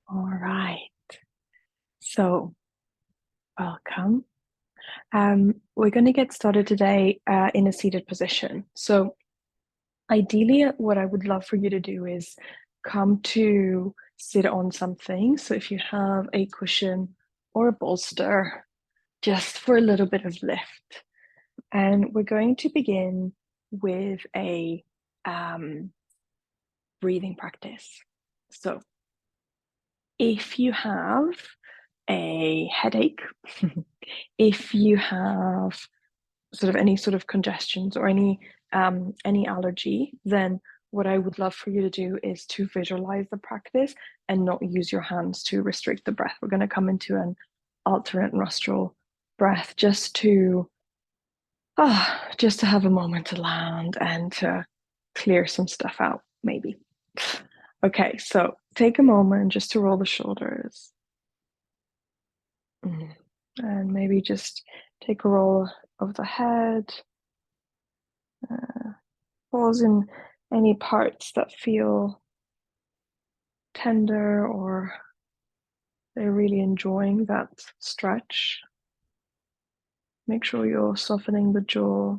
All right. So, welcome. We're going to get started today in a seated position. So, ideally, what I would love for you to do is come to sit on something. So, if you have a cushion or a bolster, just for a little bit of lift. And we're going to begin with a um, breathing practice. So, if you have a headache, if you have sort of any sort of congestions or any allergy, then what I would love for you to do is to visualize the practice and not use your hands to restrict the breath. We're going to come into an alternate nostril breath just to have a moment to land and to clear some stuff out, maybe. Okay, so take a moment just to roll the shoulders. And maybe just take a roll of the head. Pause in any parts that feel tender or they're really enjoying that stretch. Make sure you're softening the jaw,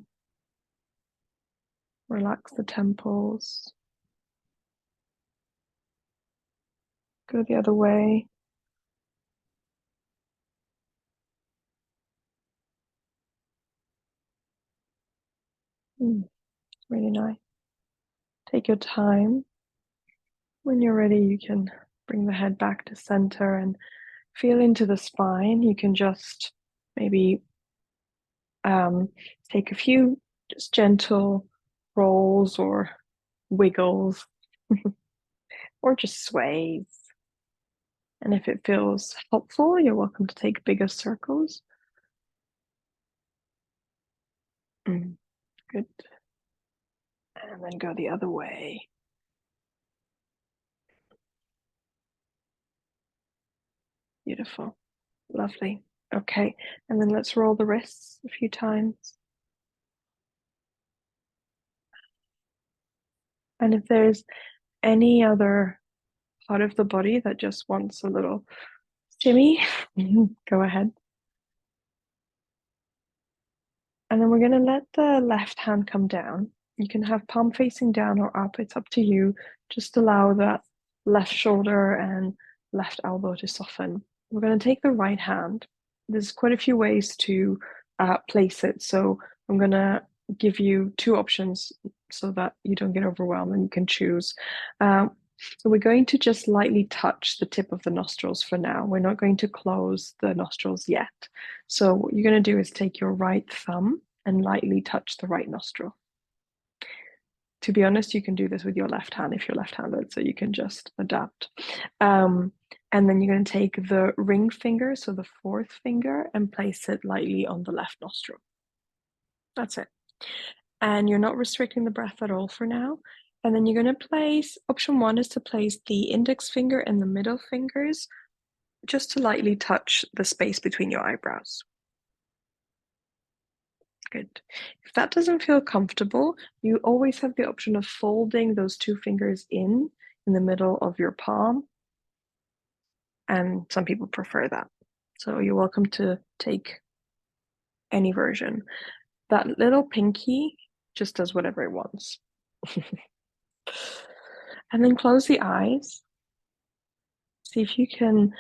relax the temples. Go the other way. Really nice. Take your time. When you're ready, you can bring the head back to center and feel into the spine. You can just maybe take a few just gentle rolls or wiggles or just sways. And if it feels helpful, you're welcome to take bigger circles. Good. And then go the other way. Beautiful. Lovely. Okay. And then let's roll the wrists a few times. And if there's any other part of the body that just wants a little shimmy, go ahead. And then we're going to let the left hand come down. You can have palm facing down or up, it's up to you. Just allow that left shoulder and left elbow to soften. We're going to take the right hand. There's quite a few ways to place it. So I'm going to give you two options so that you don't get overwhelmed and you can choose. So we're going to just lightly touch the tip of the nostrils for now. We're not going to close the nostrils yet. So what you're going to do is take your right thumb and lightly touch the right nostril. To be honest, you can do this with your left hand if you're left-handed, so you can just adapt. And then you're going to take the ring finger, so the fourth finger, and place it lightly on the left nostril. That's it. And you're not restricting the breath at all for now. And then you're going to place, option one is to place the index finger and the middle fingers just to lightly touch the space between your eyebrows. Good. If that doesn't feel comfortable, you always have the option of folding those two fingers in the middle of your palm. And some people prefer that. So you're welcome to take any version. That little pinky just does whatever it wants. And then close the eyes. See if you can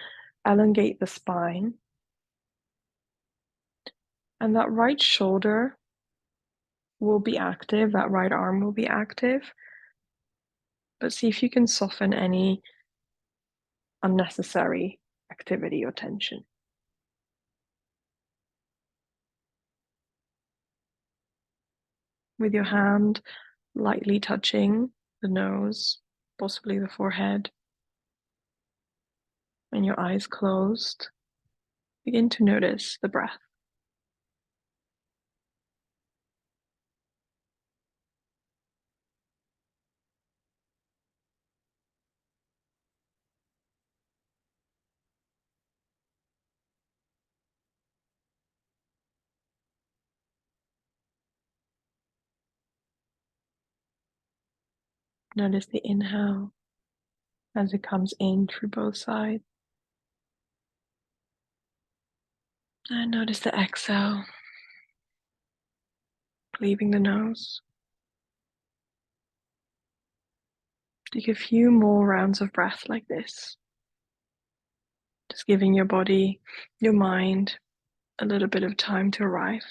elongate the spine. And that right shoulder will be active, that right arm will be active. But see if you can soften any unnecessary activity or tension. With your hand lightly touching the nose, possibly the forehead, and your eyes closed, begin to notice the breath. Notice the inhale as it comes in through both sides. And notice the exhale, leaving the nose. Take a few more rounds of breath like this, just giving your body, your mind, a little bit of time to arrive.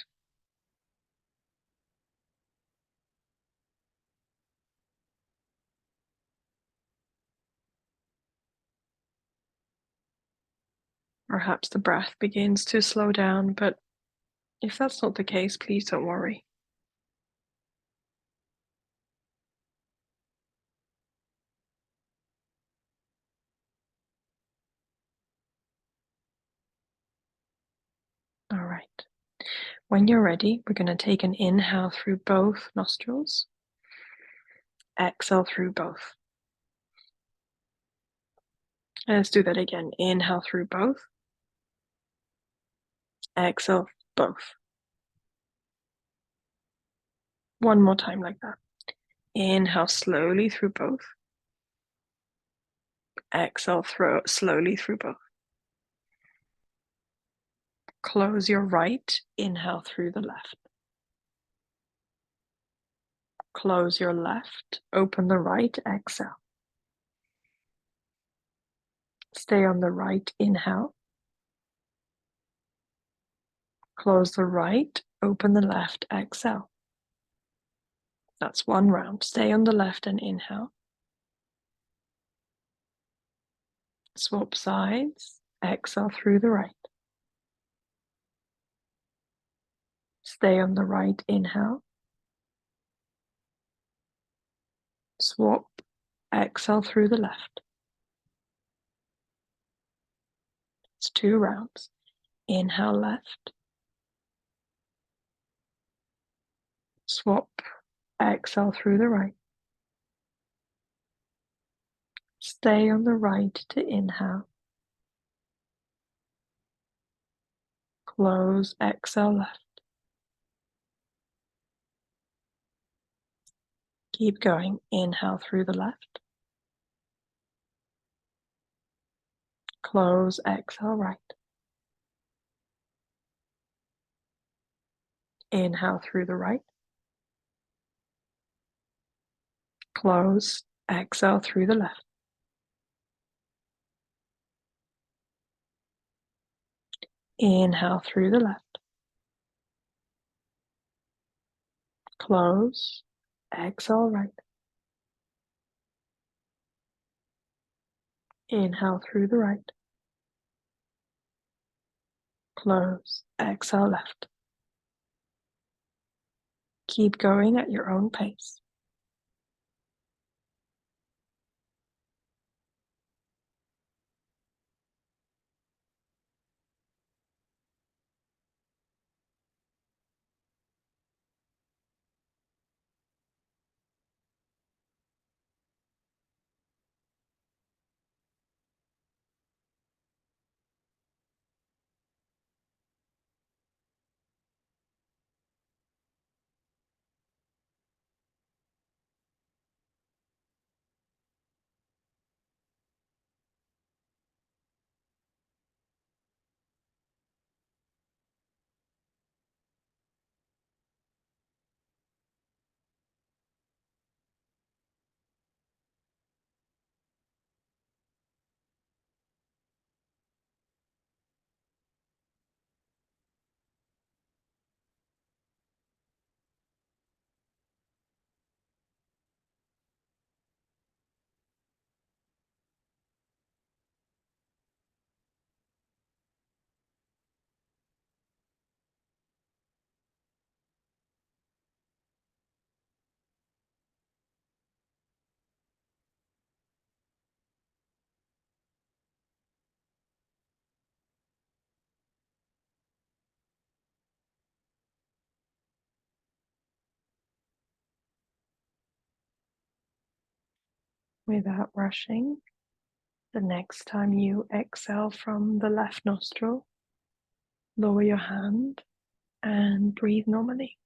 Perhaps the breath begins to slow down, but if that's not the case, please don't worry. All right. When you're ready, we're going to take an inhale through both nostrils, exhale through both. And let's do that again. Inhale through both, exhale both. One more time like that. Inhale slowly through both, exhale slowly through both. Close your right, inhale through the left. Close your left, open the right, exhale. Stay on the right, inhale. Close the right, open the left, exhale. That's one round. Stay on the left and inhale. Swap sides, exhale through the right. Stay on the right, inhale. Swap, exhale through the left. It's 2 rounds. Inhale left. Swap, exhale through the right. Stay on the right to inhale. Close, exhale left. Keep going. Inhale through the left. Close, exhale right. Inhale through the right. Close, exhale through the left. Inhale through the left. Close, exhale right. Inhale through the right. Close, exhale left. Keep going at your own pace. Without rushing, the next time you exhale from the left nostril, lower your hand and breathe normally.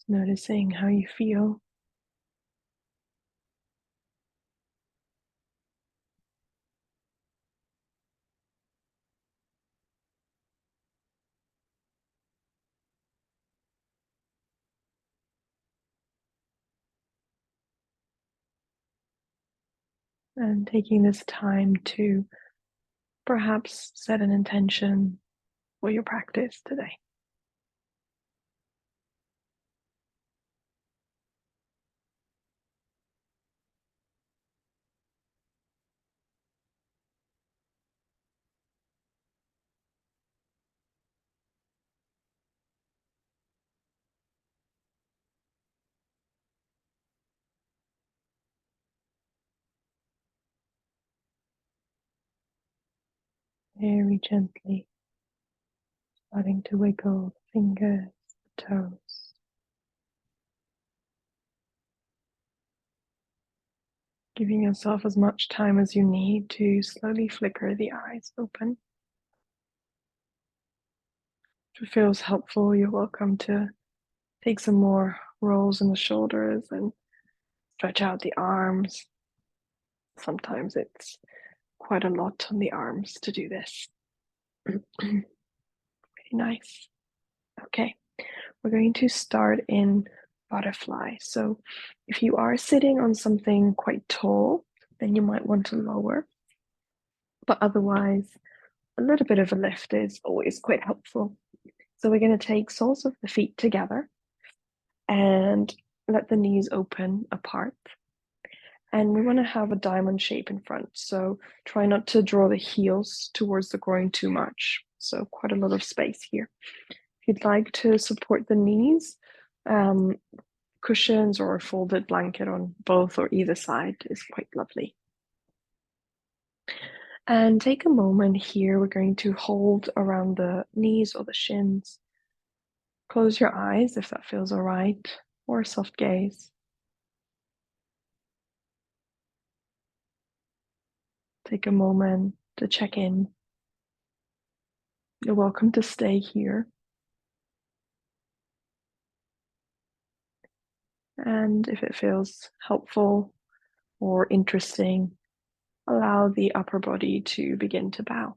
Noticing how you feel and taking this time to perhaps set an intention for your practice today. Very gently starting to wiggle the fingers, the toes, giving yourself as much time as you need to slowly flicker the eyes open. If it feels helpful, you're welcome to take some more rolls in the shoulders and stretch out the arms. Sometimes it's quite a lot on the arms to do this. Very nice. Okay, we're going to start in butterfly. So if you are sitting on something quite tall, then you might want to lower. But otherwise, a little bit of a lift is always quite helpful. So we're going to take soles of the feet together and let the knees open apart. And we want to have a diamond shape in front. So try not to draw the heels towards the groin too much. So quite a lot of space here. If you'd like to support the knees, um, cushions or a folded blanket on both or either side is quite lovely. And take a moment here. We're going to hold around the knees or the shins. Close your eyes if that feels all right, or a soft gaze. Take a moment to check in. You're welcome to stay here. And if it feels helpful or interesting, allow the upper body to begin to bow.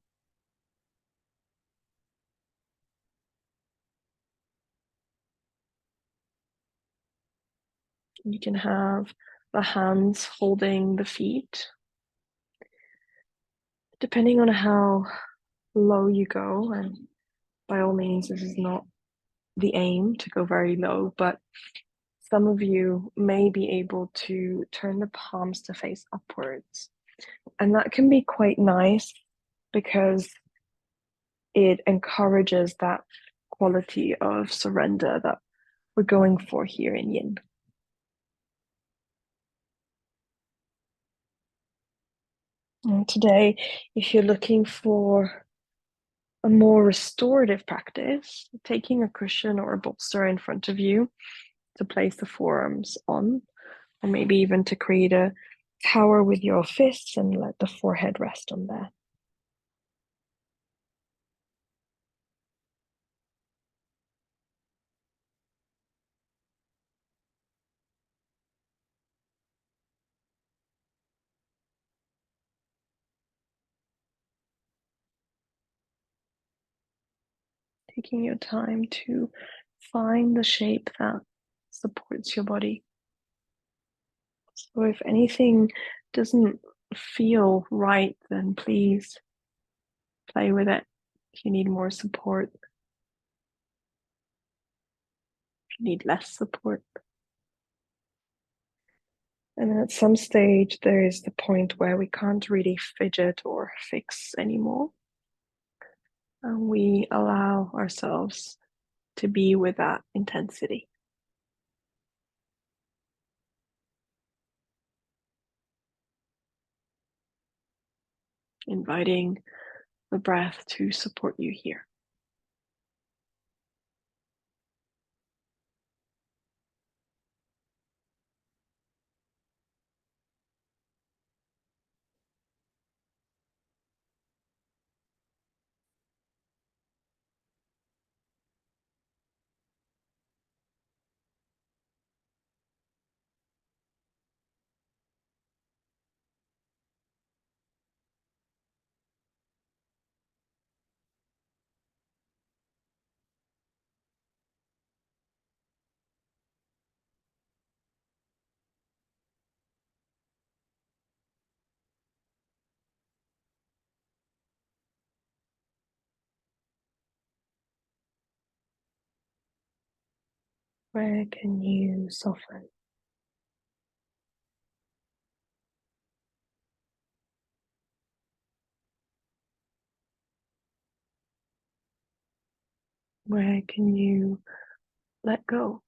You can have the hands holding the feet. Depending on how low you go, and by all means, this is not the aim to go very low, but some of you may be able to turn the palms to face upwards. And that can be quite nice because it encourages that quality of surrender that we're going for here in Yin. And today, if you're looking for a more restorative practice, taking a cushion or a bolster in front of you to place the forearms on, or maybe even to create a tower with your fists and let the forehead rest on there. Taking your time to find the shape that supports your body. So if anything doesn't feel right, then please play with it. If you need more support, if you need less support. And then at some stage, there is the point where we can't really fidget or fix anymore. And we allow ourselves to be with that intensity. Inviting the breath to support you here. Where can you soften? Where can you let go?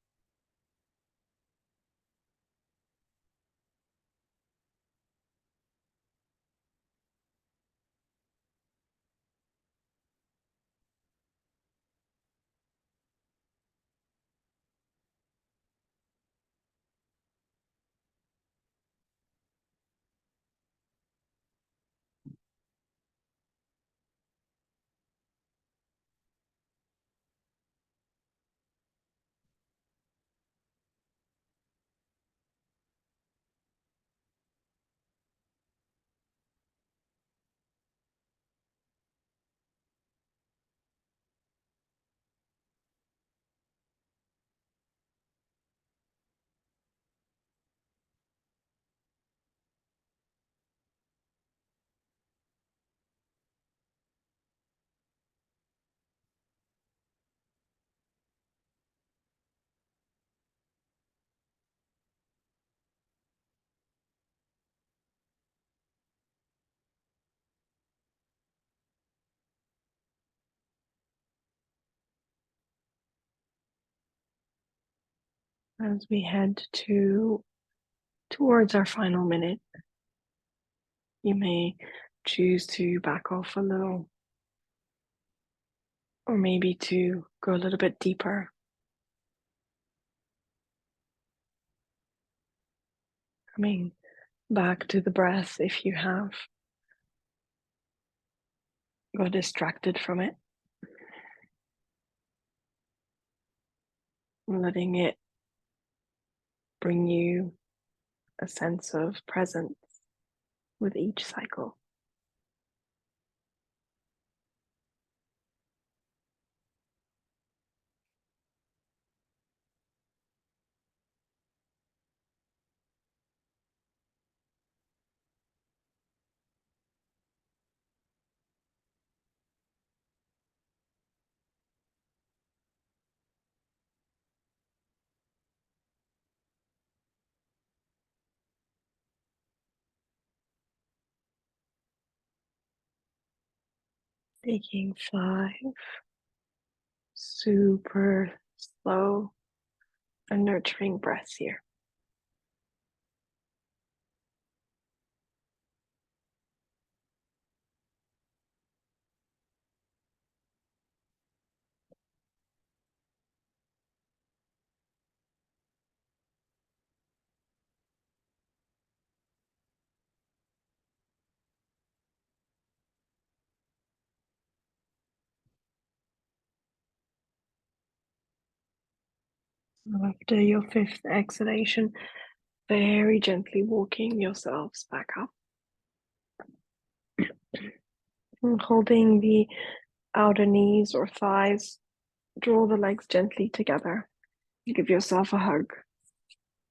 As we head towards our final minute, you may choose to back off a little, or maybe to go a little bit deeper, coming back to the breath if you have got distracted from it, letting it bring you a sense of presence with each cycle. Taking 5 super slow and nurturing breaths here. After your 5th exhalation, very gently walking yourselves back up and holding the outer knees or thighs. Draw the legs gently together. Give yourself a hug.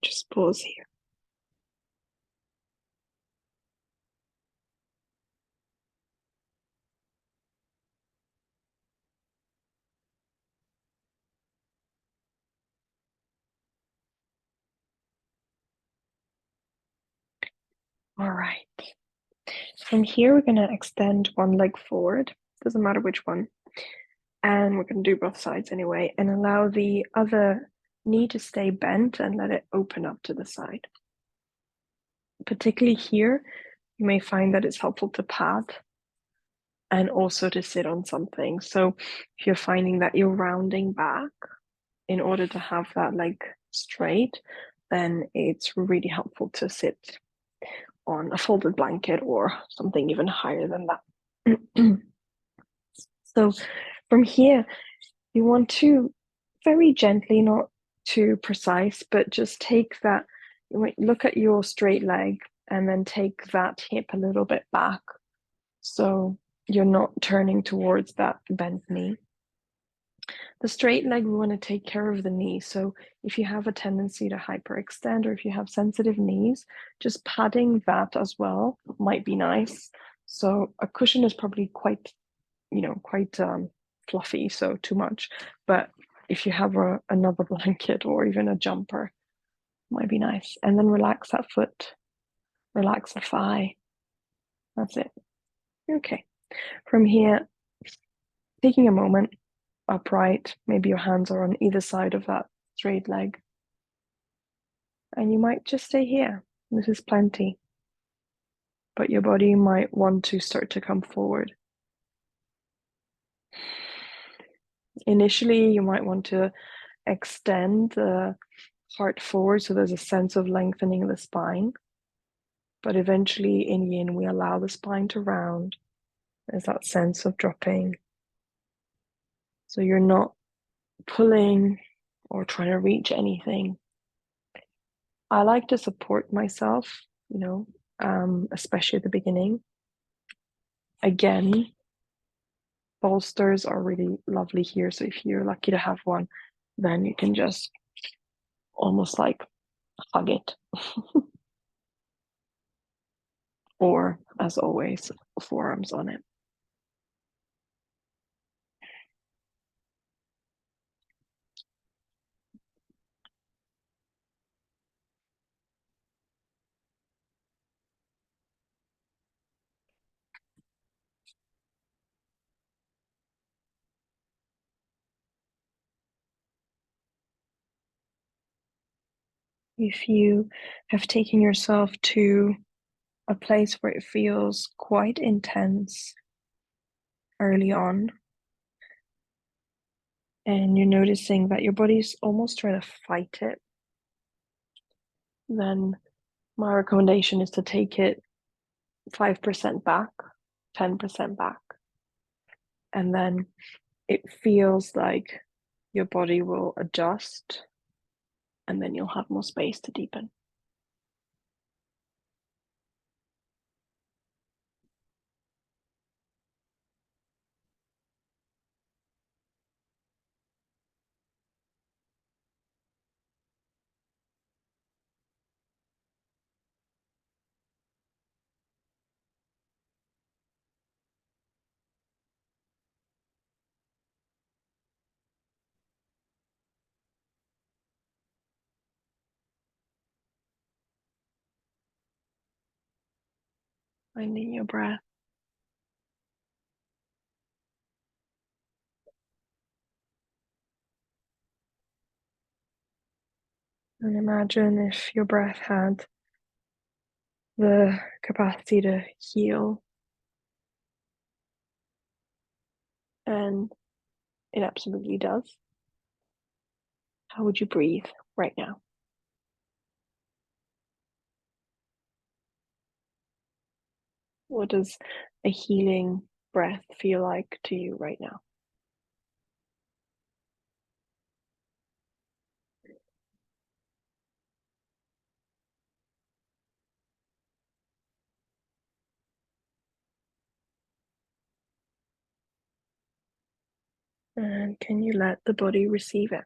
Just pause here. All right. From here, we're going to extend one leg forward. Doesn't matter which one. And we're going to do both sides anyway, and allow the other knee to stay bent and let it open up to the side. Particularly here, you may find that it's helpful to pad and also to sit on something. So if you're finding that you're rounding back in order to have that leg straight, then it's really helpful to sit on a folded blanket or something even higher than that. So from here, you want to very gently, not too precise, but just take that, look at your straight leg and then take that hip a little bit back. So you're not turning towards that bent knee. The straight leg, we want to take care of the knee. So if you have a tendency to hyperextend or if you have sensitive knees, just padding that as well might be nice. So a cushion is probably quite fluffy, so too much. But if you have another blanket or even a jumper, might be nice. And then relax that foot, relax the thigh. That's it. Okay. From here, taking a moment upright, maybe your hands are on either side of that straight leg. And you might just stay here. This is plenty. But your body might want to start to come forward. Initially, you might want to extend the heart forward so there's a sense of lengthening the spine. But eventually, in yin, we allow the spine to round. There's that sense of dropping. So you're not pulling or trying to reach anything. I like to support myself, especially at the beginning. Again, bolsters are really lovely here. So if you're lucky to have one, then you can just almost like hug it. Or, as always, forearms on it. If you have taken yourself to a place where it feels quite intense early on, and you're noticing that your body's almost trying to fight it, then my recommendation is to take it 5% back, 10% back. And then it feels like your body will adjust, and then you'll have more space to deepen. Finding your breath. And imagine if your breath had the capacity to heal, and it absolutely does. How would you breathe right now? What does a healing breath feel like to you right now? And can you let the body receive it?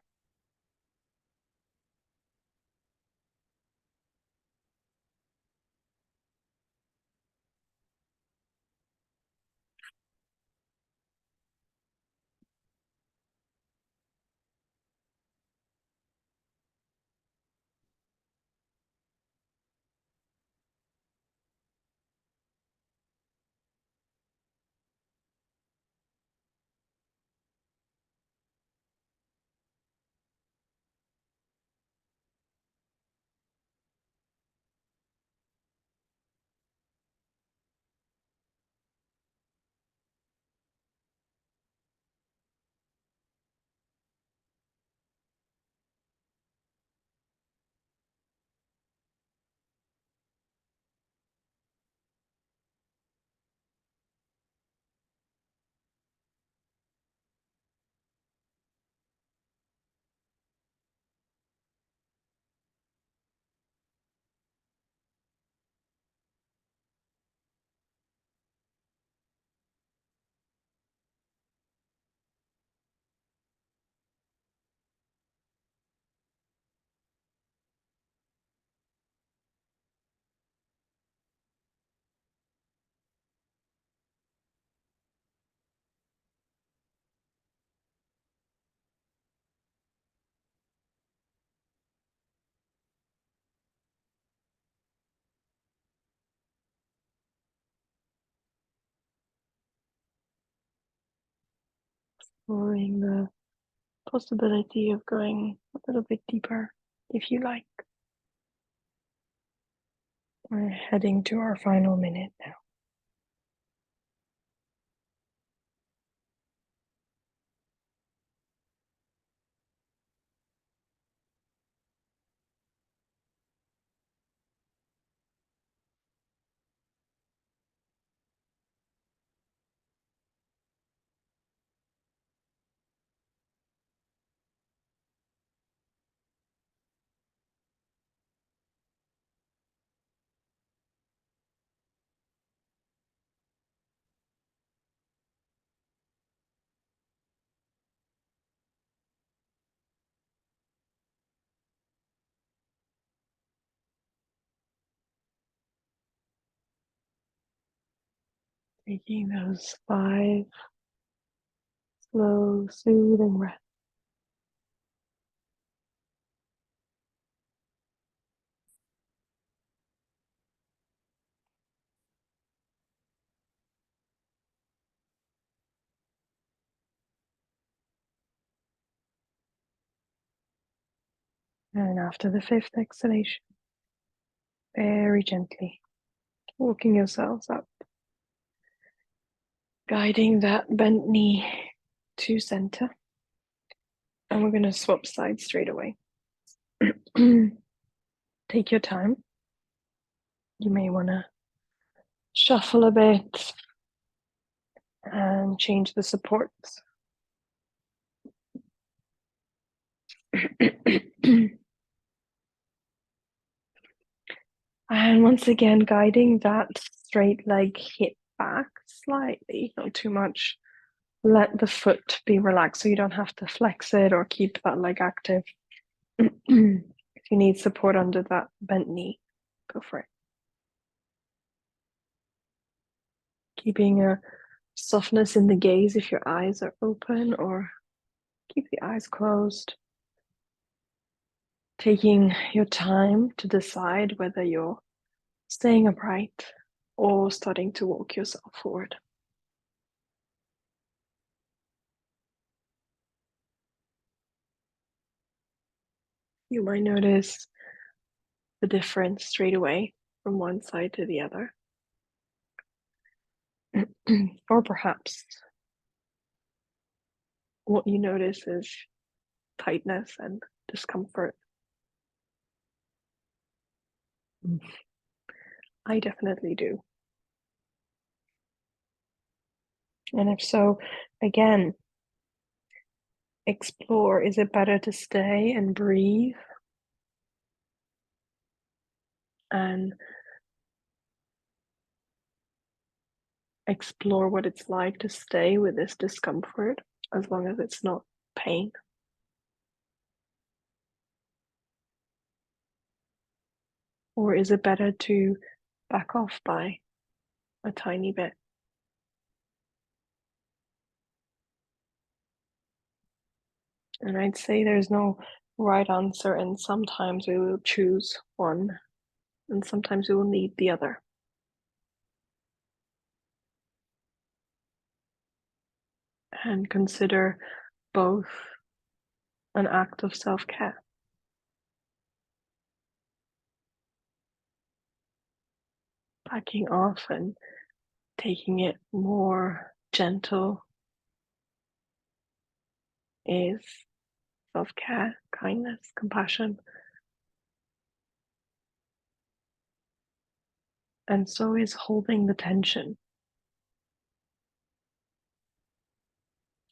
exploring the possibility of going a little bit deeper if you like. We're heading to our final minute now. Taking those 5 slow, soothing breaths. And after the 5th exhalation, very gently walking yourselves up, guiding that bent knee to center. And we're going to swap sides straight away. Take your time. You may want to shuffle a bit and change the supports. And once again, guiding that straight leg hip back slightly, not too much. Let the foot be relaxed so you don't have to flex it or keep that leg active. If you need support under that bent knee, go for it. Keeping a softness in the gaze if your eyes are open, or keep the eyes closed. Taking your time to decide whether you're staying upright or starting to walk yourself forward. You might notice the difference straight away from one side to the other. Or perhaps what you notice is tightness and discomfort. I definitely do. And if so, again, explore. Is it better to stay and breathe and explore what it's like to stay with this discomfort as long as it's not pain? Or is it better to back off by a tiny bit? And I'd say there's no right answer, and sometimes we will choose one, and sometimes we will need the other. And consider both an act of self-care. Backing off and taking it more gentle is self-care, kindness, compassion. And so is holding the tension,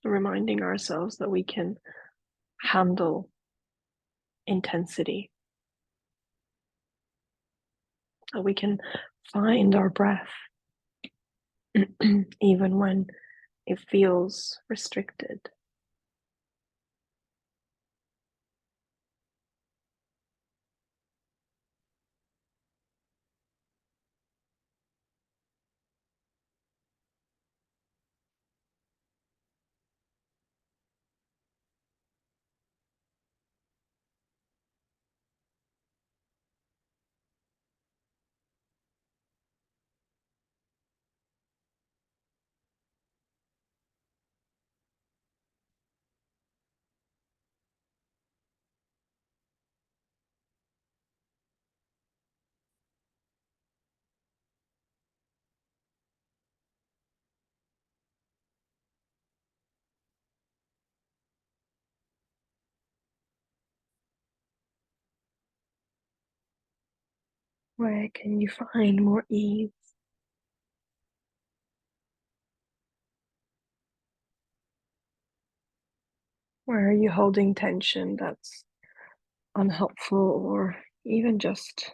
reminding ourselves that we can handle intensity, that we can find our breath even when it feels restricted. Where can you find more ease? Where are you holding tension that's unhelpful or even just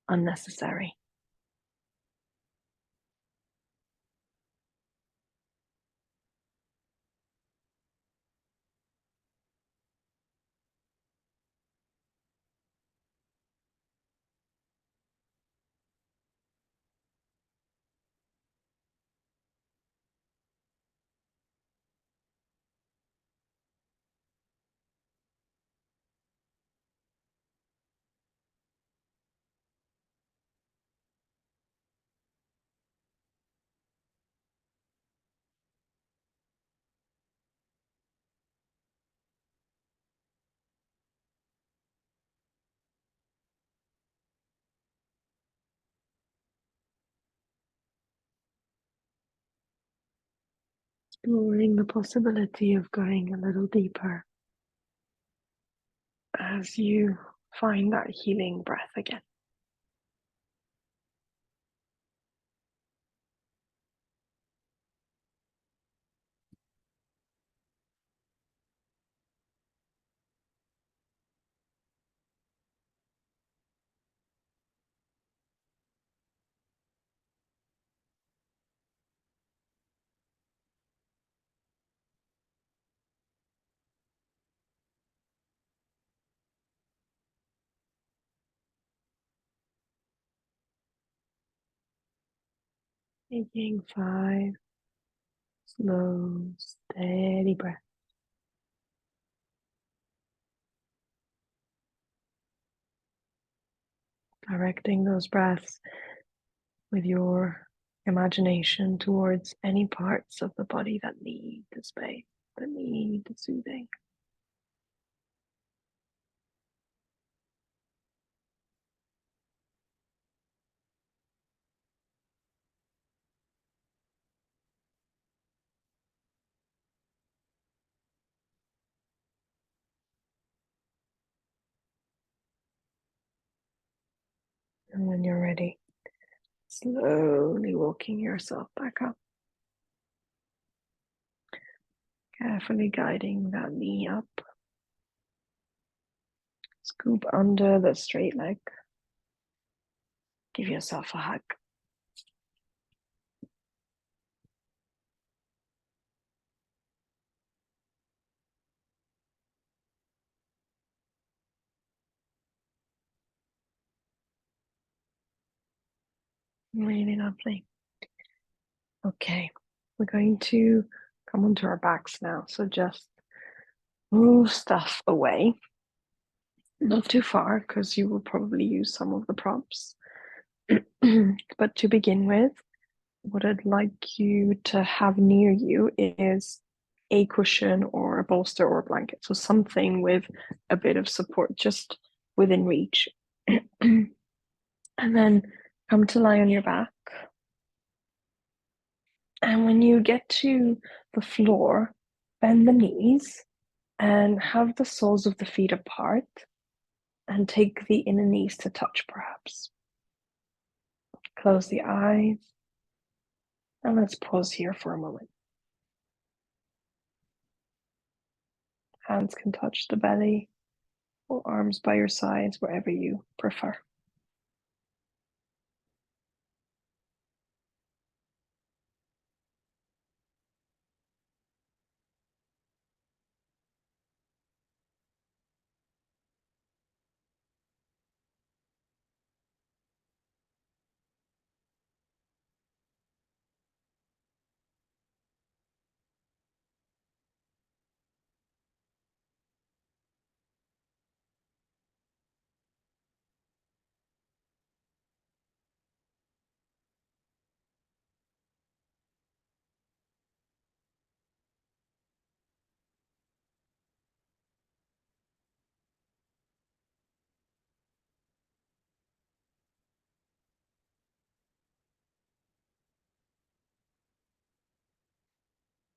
unnecessary? Exploring the possibility of going a little deeper as you find that healing breath again. Taking 5 slow, steady breaths, directing those breaths with your imagination towards any parts of the body that need the space, that need the soothing. And when you're ready, slowly walking yourself back up, carefully guiding that knee up. Scoop under the straight leg. Give yourself a hug. Really lovely. Okay, we're going to come onto our backs now. So just move stuff away. Not too far, because you will probably use some of the props. But to begin with, what I'd like you to have near you is a cushion or a bolster or a blanket. So something with a bit of support just within reach. And then come to lie on your back. And when you get to the floor, bend the knees and have the soles of the feet apart and take the inner knees to touch, perhaps. Close the eyes and let's pause here for a moment. Hands can touch the belly or arms by your sides, wherever you prefer.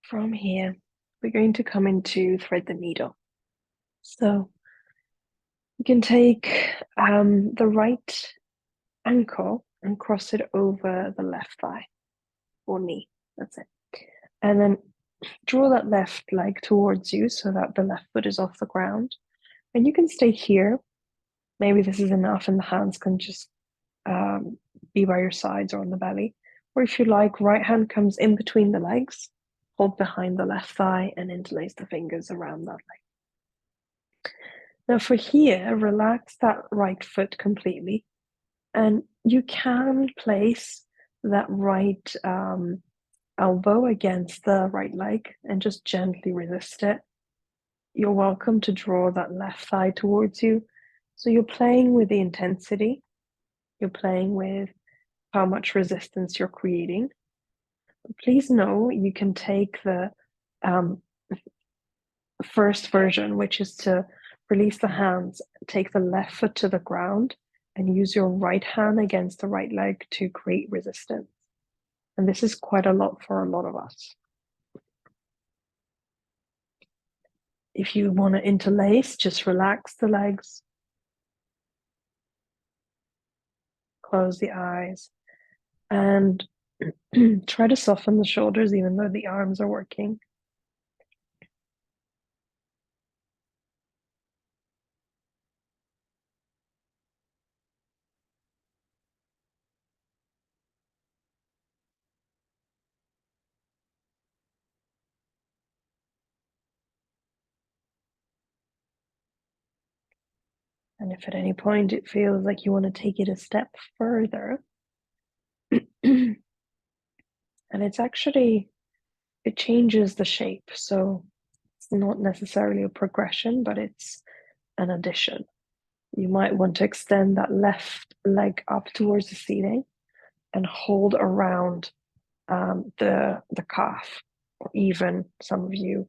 From here, we're going to come into thread the needle. So you can take the right ankle and cross it over the left thigh or knee. That's it. And then draw that left leg towards you so that the left foot is off the ground. And you can stay here. Maybe this is enough, and the hands can just be by your sides or on the belly. Or if you like, right hand comes in between the legs, hold behind the left thigh, and interlace the fingers around that leg. Now, for here, relax that right foot completely. And you can place that right elbow against the right leg and just gently resist it. You're welcome to draw that left thigh towards you. So you're playing with the intensity, you're playing with how much resistance you're creating. But please know you can take the um, first version, which is to release the hands, take the left foot to the ground, and use your right hand against the right leg to create resistance. And this is quite a lot for a lot of us. If you want to interlace, just relax the legs, close the eyes, and try to soften the shoulders even though the arms are working. And if at any point it feels like you want to take it a step further, and it's actually, it changes the shape. So it's not necessarily a progression, but it's an addition. You might want to extend that left leg up towards the ceiling and hold around the calf, or even some of you,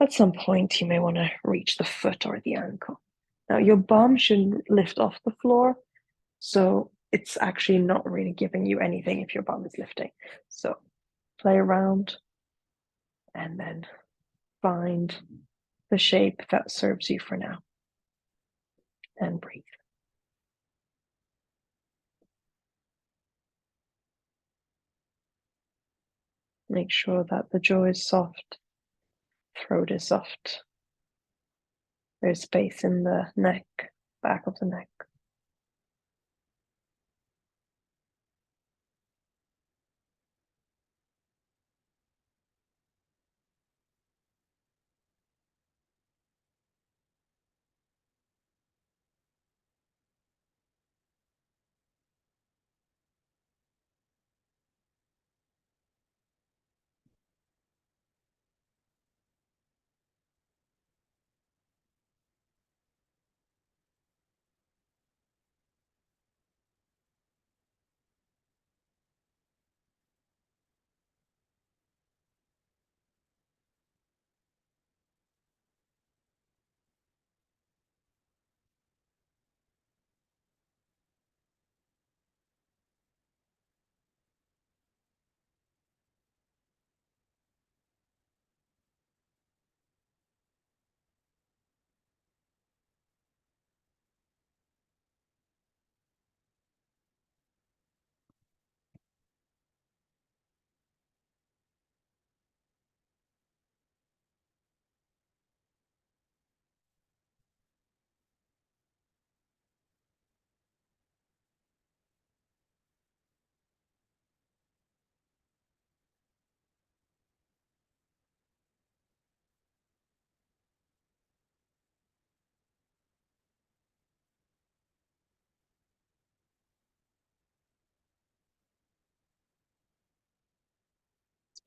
at some point, you may want to reach the foot or the ankle. Now, your bum shouldn't lift off the floor, so it's actually not really giving you anything if your bum is lifting. So play around and then find the shape that serves you for now. And breathe. Make sure that the jaw is soft, throat is soft. There's space in the neck, back of the neck.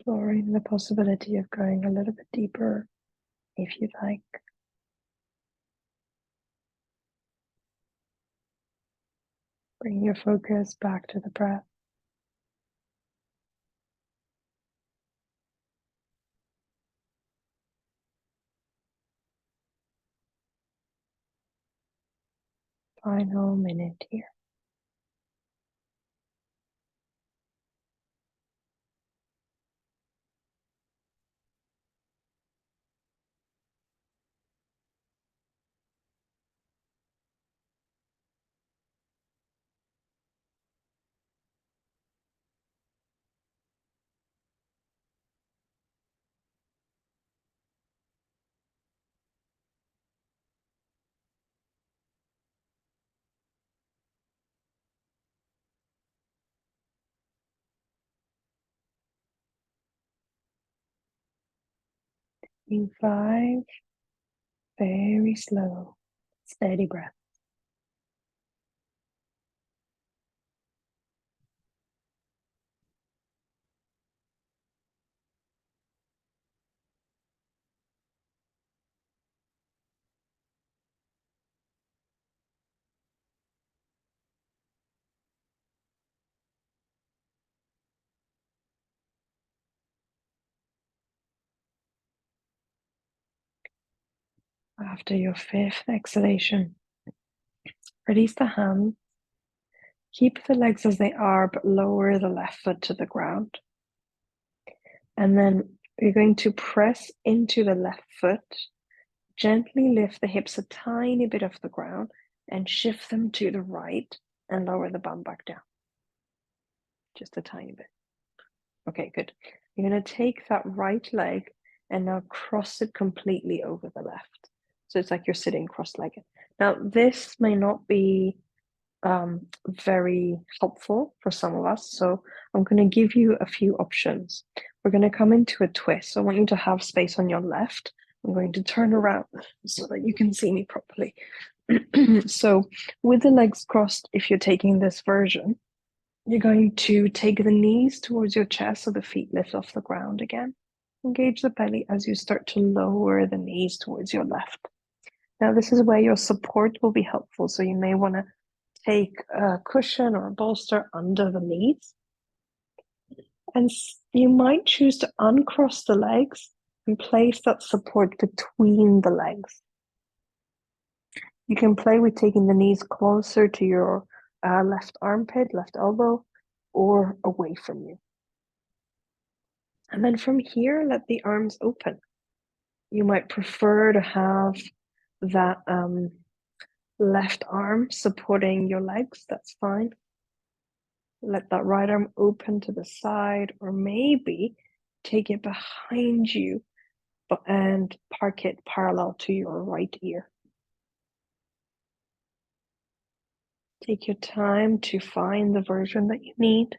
Exploring the possibility of going a little bit deeper if you'd like. Bring your focus back to the breath. Final minute here. In 5, very slow, steady breath. After your 5th exhalation, release the hands. Keep the legs as they are, but lower the left foot to the ground. And then you're going to press into the left foot, gently lift the hips a tiny bit off the ground, and shift them to the right and lower the bum back down. Just a tiny bit. Okay, good. You're going to take that right leg and now cross it completely over the left. So it's like you're sitting cross-legged. Now, this may not be very helpful for some of us. So I'm going to give you a few options. We're going to come into a twist. So I want you to have space on your left. I'm going to turn around so that you can see me properly. So with the legs crossed, if you're taking this version, you're going to take the knees towards your chest so the feet lift off the ground again. Engage the belly as you start to lower the knees towards your left. Now, this is where your support will be helpful. So you may want to take a cushion or a bolster under the knees. And you might choose to uncross the legs and place that support between the legs. You can play with taking the knees closer to your left armpit, left elbow, or away from you. And then from here, let the arms open. You might prefer to have that left arm supporting your legs. That's fine. Let that right arm open to the side, or maybe take it behind you and park it parallel to your right ear. Take your time to find the version that you need.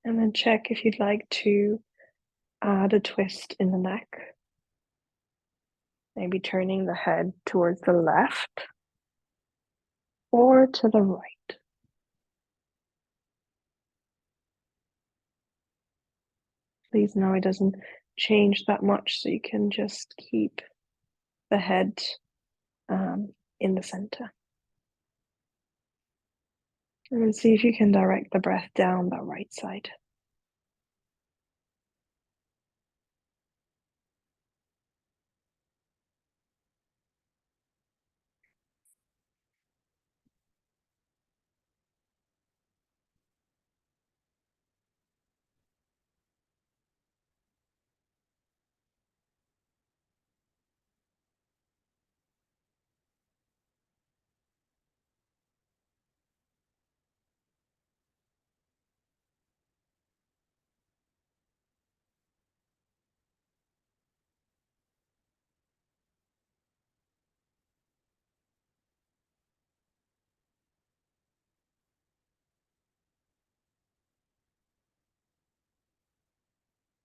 And then check if you'd like to add a twist in the neck. Maybe turning the head towards the left or to the right. Please know it doesn't change that much, so you can just keep the head in the center. And see if you can direct the breath down that right side.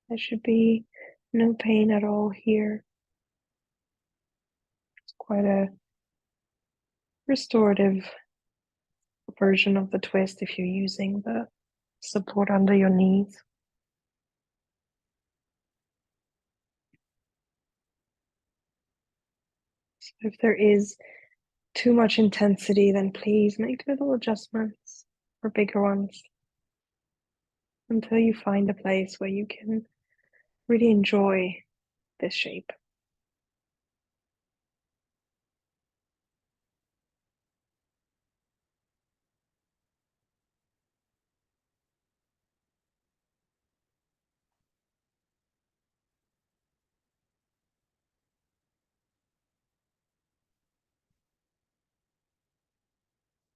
There should be no pain at all here. It's quite a restorative version of the twist if you're using the support under your knees. So if there is too much intensity, then please make little adjustments or bigger ones until you find a place where you can really enjoy this shape.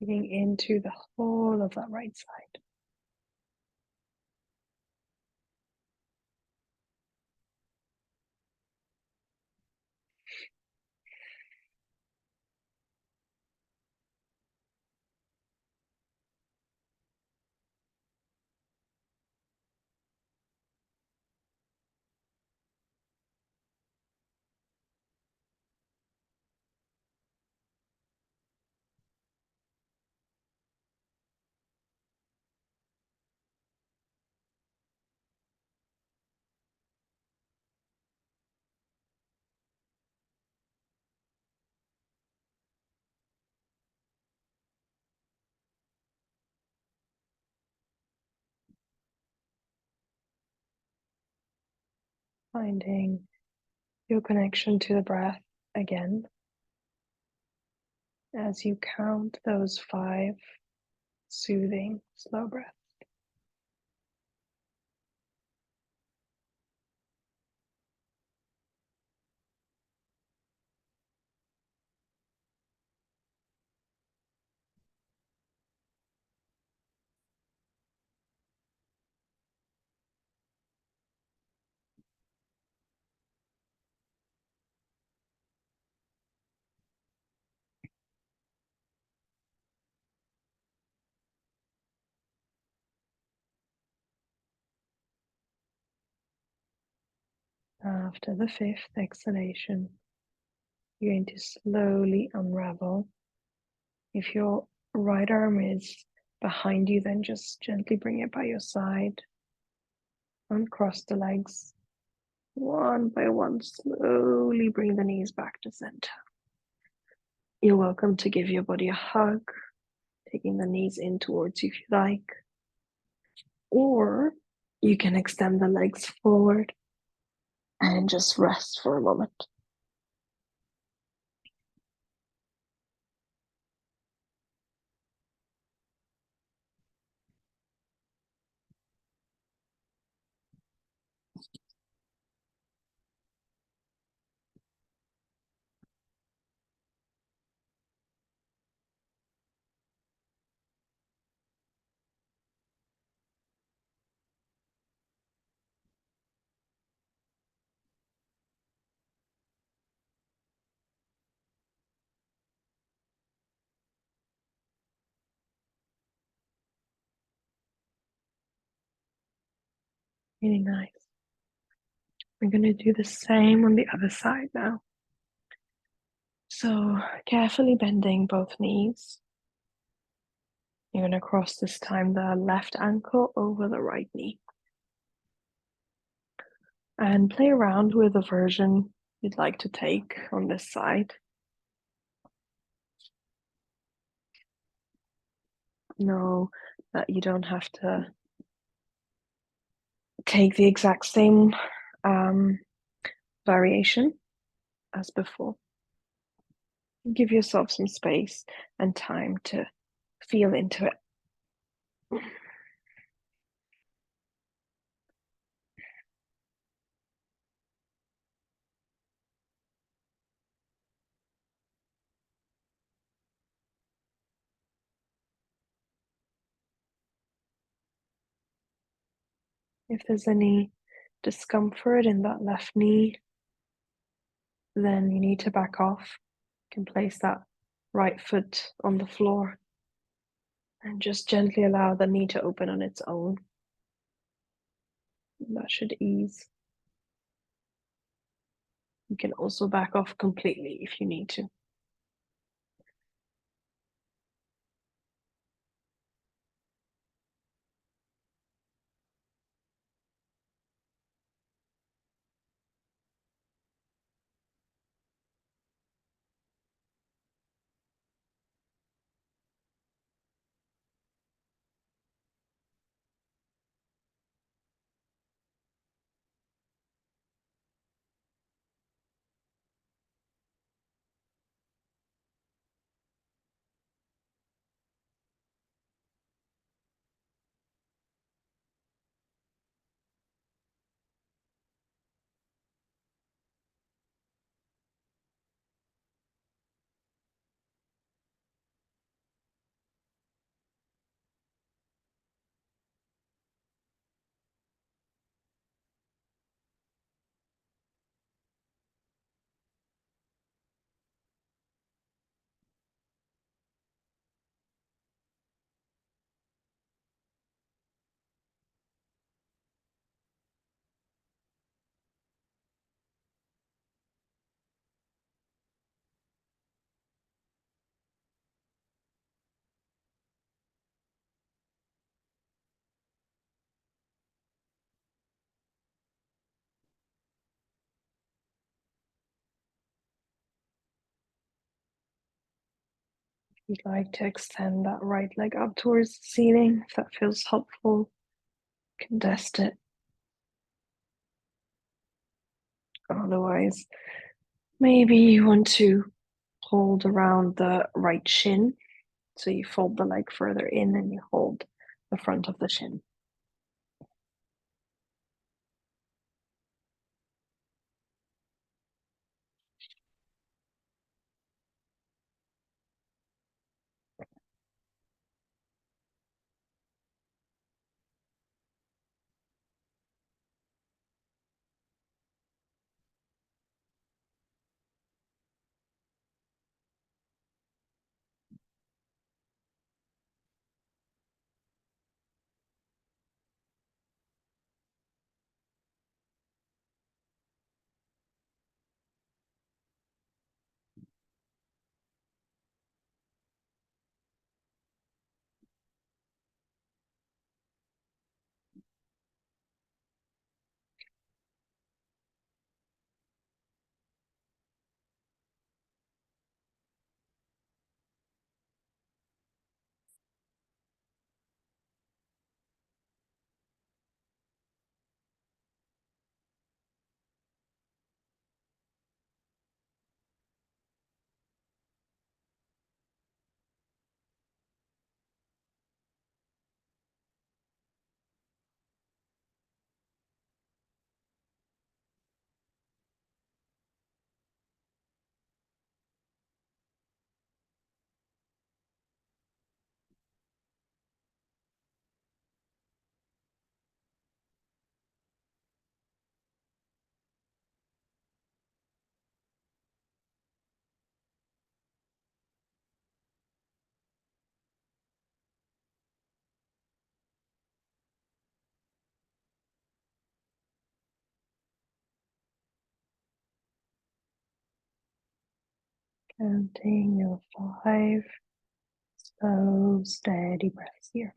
Getting into the whole of that right side. finding your connection to the breath again as you count those 5 soothing, slow breaths. After the 5th exhalation, you're going to slowly unravel. If your right arm is behind you, then just gently bring it by your side. Uncross the legs. One by one, slowly bring the knees back to center. You're welcome to give your body a hug, taking the knees in towards you if you like. Or you can extend the legs forward and just rest for a moment. Really nice. We're going to do the same on the other side now. So carefully bending both knees. You're going to cross this time the left ankle over the right knee. And play around with the version you'd like to take on this side. Know that you don't have to take the exact same variation as before. Give yourself some space and time to feel into it. If there's any discomfort in that left knee, then you need to back off. You can place that right foot on the floor and just gently allow the knee to open on its own. That should ease. You can also back off completely if you need to. If you'd like to extend that right leg up towards the ceiling, if that feels helpful, you can test it. Otherwise, maybe you want to hold around the right shin. So you fold the leg further in and you hold the front of the shin. Counting your 5 slow, steady breaths here.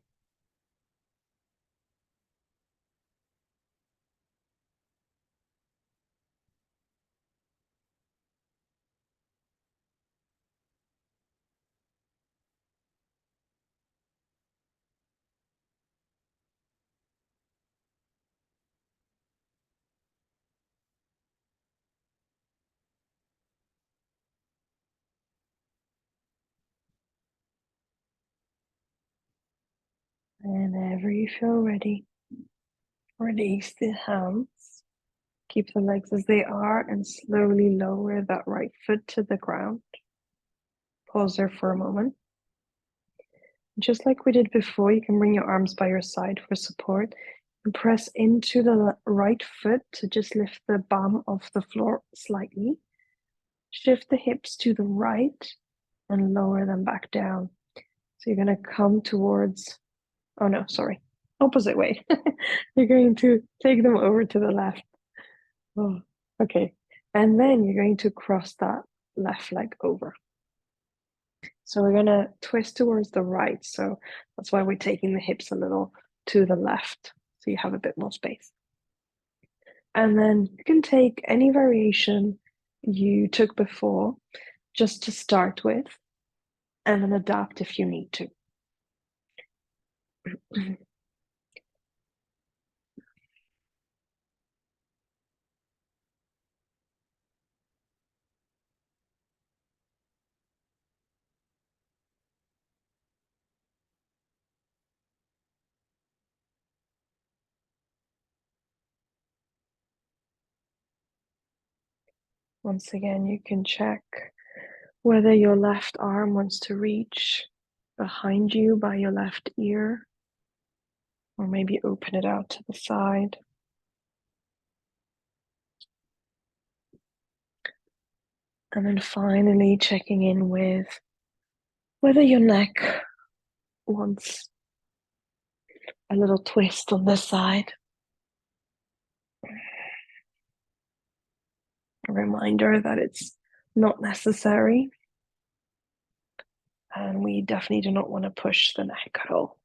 And whenever you feel ready, release the hands. Keep the legs as they are and slowly lower that right foot to the ground. Pause there for a moment. Just like we did before, you can bring your arms by your side for support and press into the right foot to just lift the bum off the floor slightly. Shift the hips to the right and lower them back down. So you're going to come towards, oh no, sorry, opposite way. You're going to take them over to the left. Oh, okay. And then you're going to cross that left leg over. So we're going to twist towards the right. So that's why we're taking the hips a little to the left. So you have a bit more space. And then you can take any variation you took before just to start with, and then adapt if you need to. Once again, you can check whether your left arm wants to reach behind you by your left ear, or maybe open it out to the side. And then finally checking in with whether your neck wants a little twist on this side. A reminder that it's not necessary, and we definitely do not want to push the neck at all.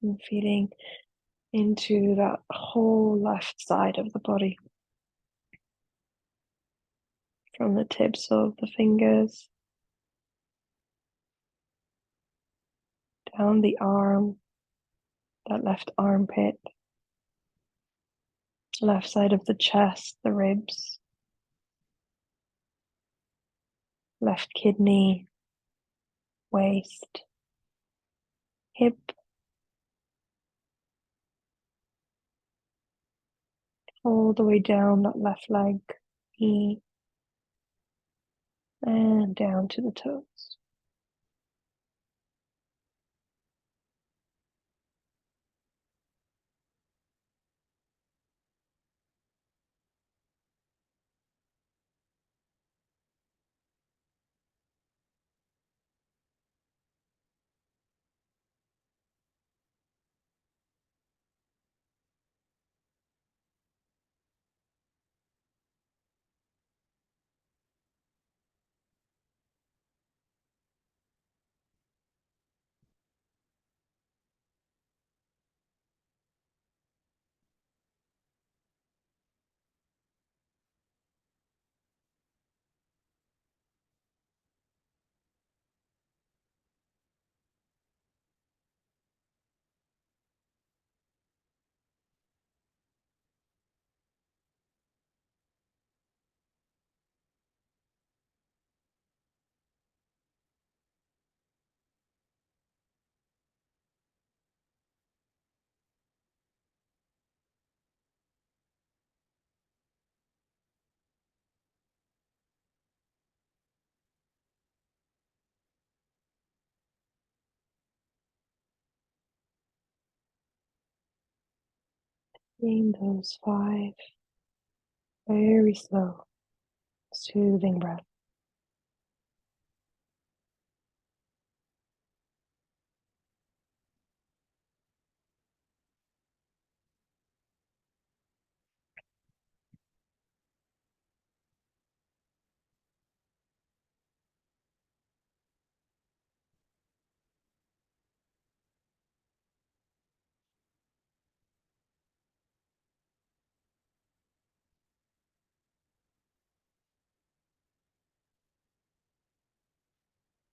And feeling into that whole left side of the body, from the tips of the fingers, down the arm, that left armpit, left side of the chest, the ribs, left kidney, waist, hip, all the way down that left leg, knee, and down to the toes. Bring those 5 very slow, soothing breaths.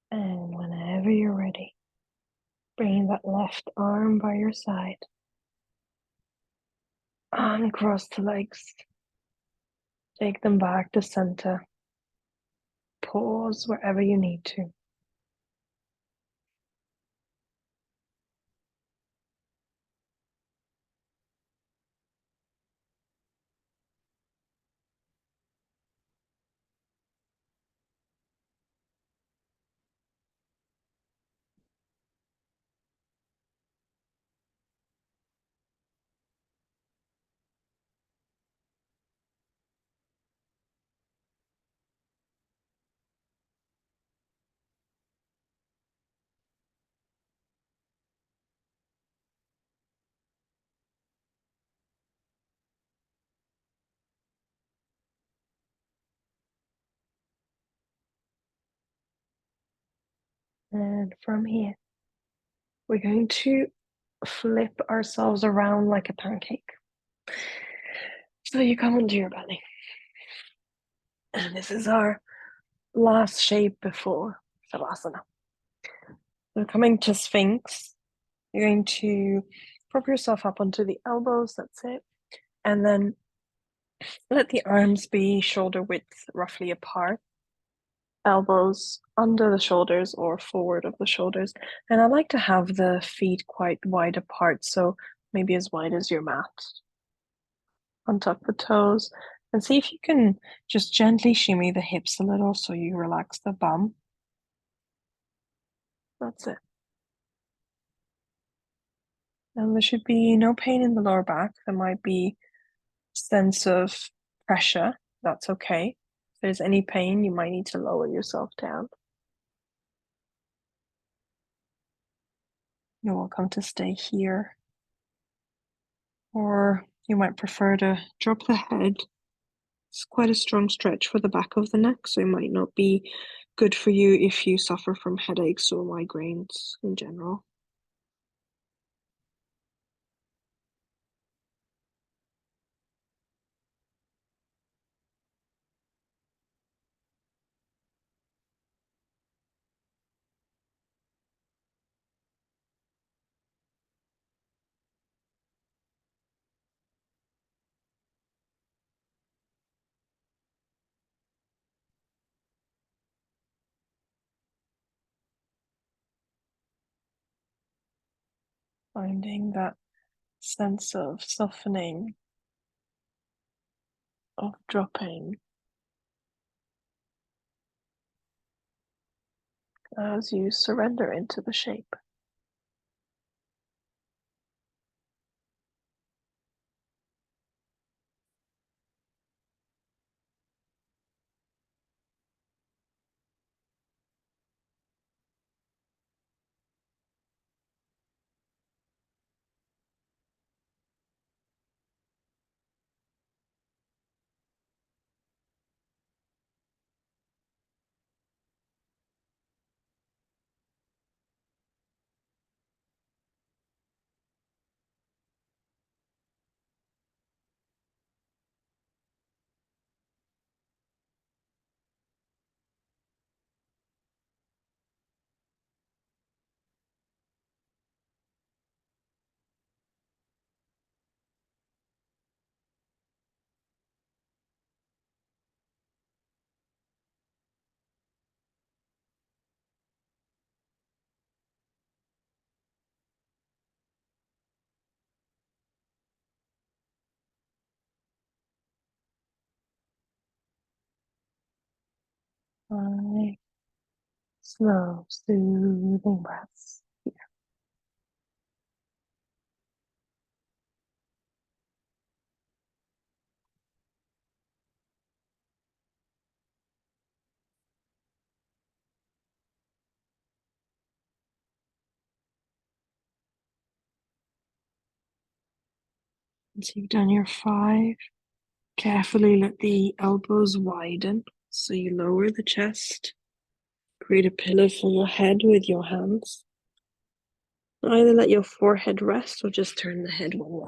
And whenever you're ready, bring that left arm by your side, uncross the legs, take them back to center, pause wherever you need to. And from here, we're going to flip ourselves around like a pancake. So you come onto your belly. And this is our last shape before Savasana. So coming to Sphinx, you're going to prop yourself up onto the elbows, that's it. And then let the arms be shoulder width roughly apart. Elbows under the shoulders or forward of the shoulders. And I like to have the feet quite wide apart, so maybe as wide as your mat. Untuck the toes and see if you can just gently shimmy the hips a little so you relax the bum. That's it. And there should be no pain in the lower back. There might be a sense of pressure. That's okay. If there's any pain, you might need to lower yourself down. You're welcome to stay here. Or you might prefer to drop the head. It's quite a strong stretch for the back of the neck, so it might not be good for you if you suffer from headaches or migraines in general. finding that sense of softening, of dropping as you surrender into the shape. Five slow, soothing breaths. Once you've done your five, carefully let the elbows widen. So you lower the chest, create a pillow for your head with your hands. Either let your forehead rest or just turn the head one way.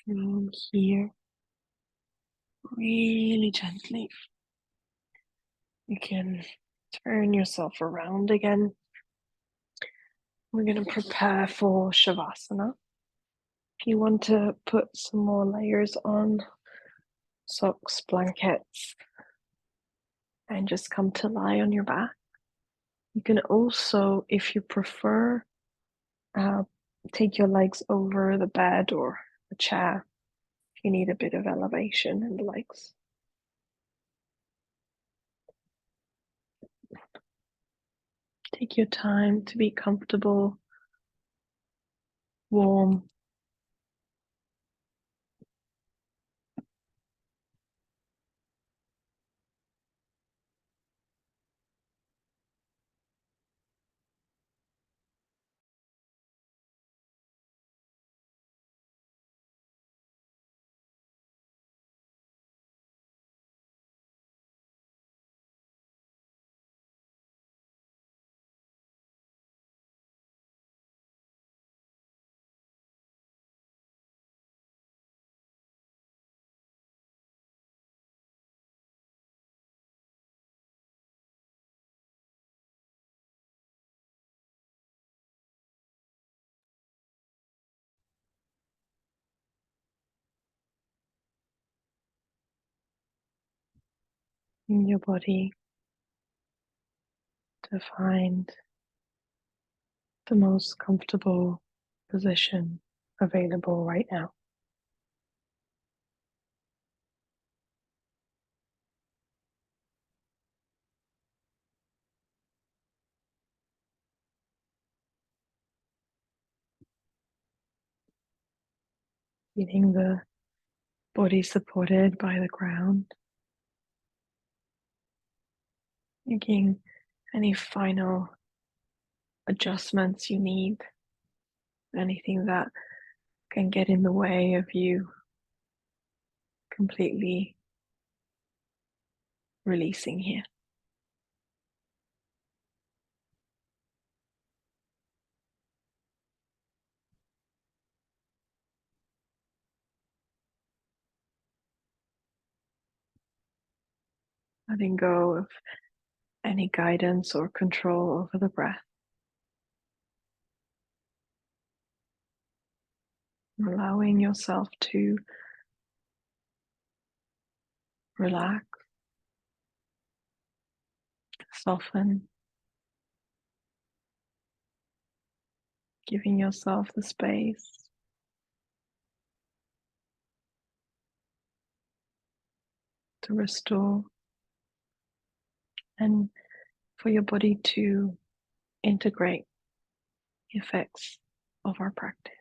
From here, really gently, you can turn yourself around again. We're going to prepare for Shavasana. If you want to put some more layers on, socks, blankets, and just come to lie on your back. You can also, if you prefer, uh, take your legs over the bed or the chair if you need a bit of elevation in the legs. Take your time to be comfortable, warm. In your body to find the most comfortable position available right now. Feeling the body supported by the ground. Making any final adjustments you need, anything that can get in the way of you completely releasing here. Letting go of any guidance or control over the breath. Allowing yourself to relax, soften, giving yourself the space to restore and for your body to integrate the effects of our practice.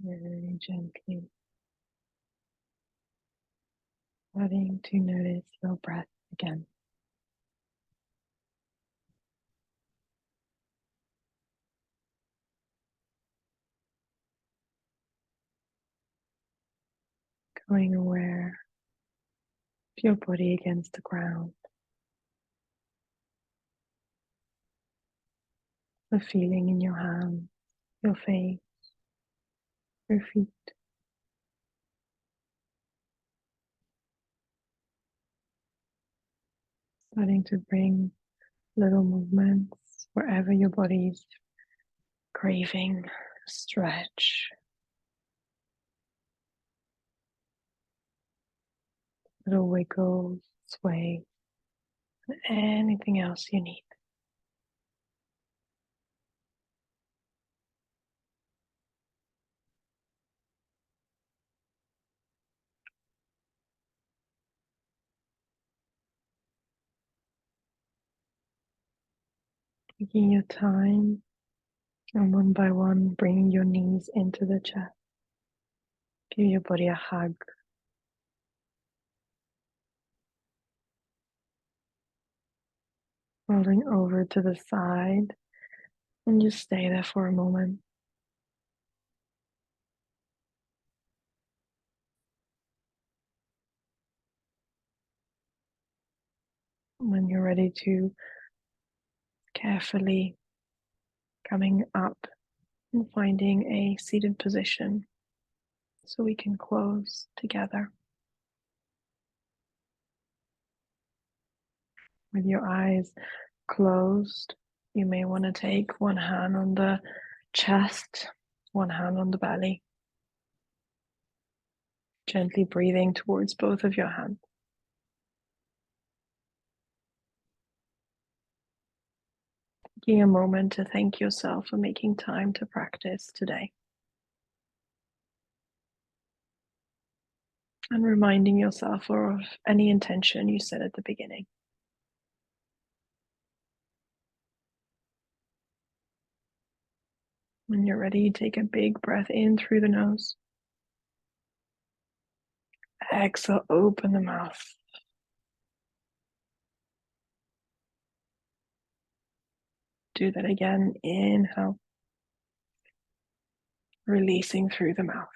Very gently starting to notice your breath again. Going aware of your body against the ground, the feeling in your hands, your face, your feet. Starting to bring little movements wherever your body's craving, stretch, little wiggles, sway, anything else you need. Taking your time and one by one bringing your knees into the chest. Give your body a hug. Rolling over to the side and just stay there for a moment. When you're ready to carefully coming up and finding a seated position so we can close together. With your eyes closed, you may want to take one hand on the chest, one hand on the belly, gently breathing towards both of your hands. Taking a moment to thank yourself for making time to practice today. And reminding yourself of any intention you set at the beginning. When you're ready, take a big breath in through the nose. Exhale, open the mouth. Do that again. Inhale, releasing through the mouth.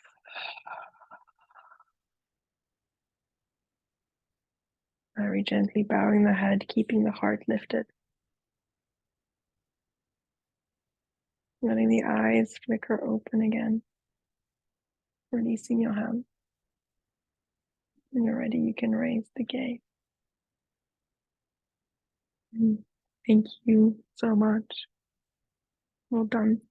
Very gently bowing the head, keeping the heart lifted. Letting the eyes flicker open again. Releasing your hand. When you're ready, you can raise the gaze. Thank you so much. Well done.